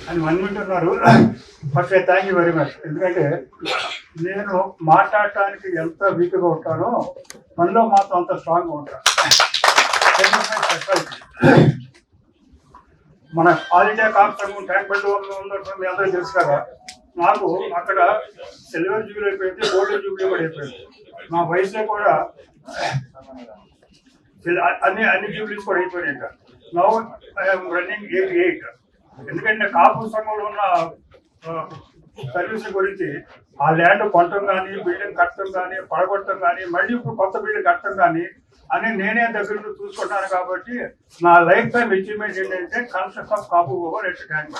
అని అనుకుంటున్నారు. First thank you very much. ఎందుకంటే నేను మాట్లాడటానికి ఎంత వీక్గా ఉంటానో మనలో మాత్రం అంత స్ట్రాంగ్గా ఉంటాను. మన ఆల్ ఇండియా కాప్ సంఘం ట్యాంక్ బండ్ మీ అందరూ తెలుసు కదా. నాకు అక్కడ సిల్వర్ జూబిలీ అయిపోయింది, గోల్డెన్ జూబిలీ కూడా అయిపోయింది. మా వయసులో కూడా అన్ని జూబిలీస్ కూడా అయిపోయినాయి. ఇంకా నౌ ఐఎమ్ రన్నింగ్ 88. ఎందుకంటే కాపు సంఘంలో ఉన్న సర్వీస్ గురించి ఆ ల్యాండ్ కొనటం కానీ, బిల్డింగ్ కట్టడం కానీ, పడగొట్టడం కానీ, మళ్ళీ ఇప్పుడు కొత్త బిల్డింగ్ కట్టడం కానీ అని నేనే దగ్గర చూసుకుంటాను. కాబట్టి నా లైఫ్ టైం అచీవ్మెంట్ ఏంటంటే construction of Kapu over at tank.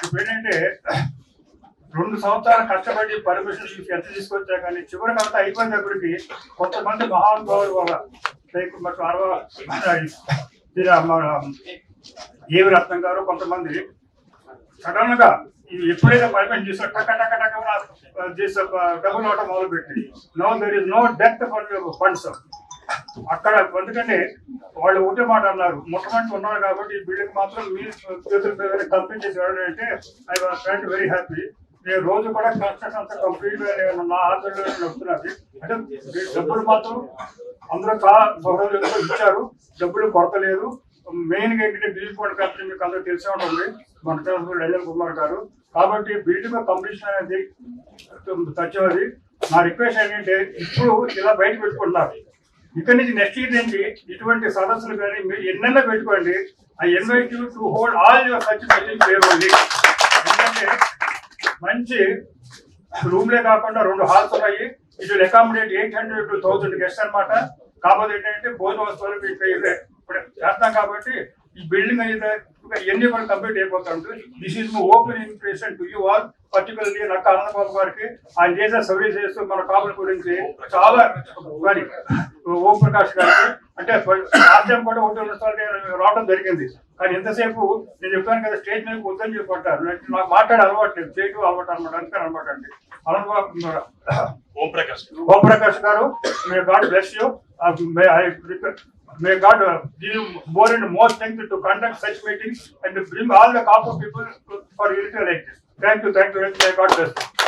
ఇప్పుడు ఏంటంటే 2 సంవత్సరాలు కష్టపడి పర్మిషన్ ఎంత తీసుకొచ్చా కానీ చివరికి అంతా అయిపోయినప్పటికీ కొంతమంది మహానుభావులు వల్ల ఏవి రత్నం గారు కొంతమంది సడన్ గా ఎప్పుడైతే పర్మిషన్ చేసా టక్క టక్క టక్క చేసే డబ్బులు అవటం మొదలుపెట్టి నో దర్ ఇస్ నో డెత్ ఫర్ ఫండ్స్ అక్కడ. ఎందుకంటే వాళ్ళు ఒకటే మాట అన్నారు, మొట్టమొదటి ఉన్నారు కాబట్టి ఈ బిల్డింగ్ మాత్రం మీ చేతుల కంప్లీట్ చేసి అంటే I was felt very happy. నేను రోజు కూడా కన్స్ట్రక్షన్ అంతా కంప్లీట్ నా ఆధ్వర్యంలో నడుస్తున్నది. అంటే డబ్బులు మాత్రం అందరూ చాలా సౌకర్యంగా ఇచ్చారు, డబ్బులు కొరత లేదు. మెయిన్ గా ఏంటంటే దిలీప్ పోండ్ కంపెనీ మీకు అందరూ తెలిసే ఉంటుంది, మన రైజల్ కుమార్ గారు. కాబట్టి బిల్డింగ్ కంప్లీషన్ అనేది సత్యవది. నా రిక్వెస్ట్ ఏంటంటే ఇప్పుడు ఇలా బయట పెట్టుకుంటున్నారు, ఇక్కడి నుంచి నెక్స్ట్ ఇయర్ నుంచి ఇటువంటి సదస్సులు కానీ మీరు ఎన్నైనా పెట్టుకోండి. I invite you to hold all your such meetings there only. ఎందుకంటే మంచి రూమ్లే కాకుండా 2 హాల్స్ ఉన్నాయి. It will accommodate 800 to 1000 guest అనమాట. కాకపోతే ఏంటంటే భోజన వస్తువులు ఇప్పుడు చేస్తాం కాబట్టి ఈ బిల్డింగ్ అయితే ఎన్ని కూడా కంప్లీట్ అయిపోతుంది. This is my open invitation to you all, particularly నక్క ఆనందబాబు గారికి. ఆయన చేసే సర్వీసెస్ మన కాపుల గురించి చాలా కానీ ఓం ప్రకాష్ గారికి అంటే లాస్ట్ టైం కూడా 1 రావడం జరిగింది. కానీ ఎంతసేపు నేను చెప్తాను కదా స్టేజ్ మీద వద్దని చెప్పంటారు. నాకు మాట్లాడే అలవాటు లేదు, చేయటం అలవాటు అనమాట. అందుకని అనమాట అండి ఓం ప్రకాష్ గారు, may God bless you. May God give you more and more strength to conduct such meetings and to bring all the Kapu people for unity like this. Thank you. May God bless you.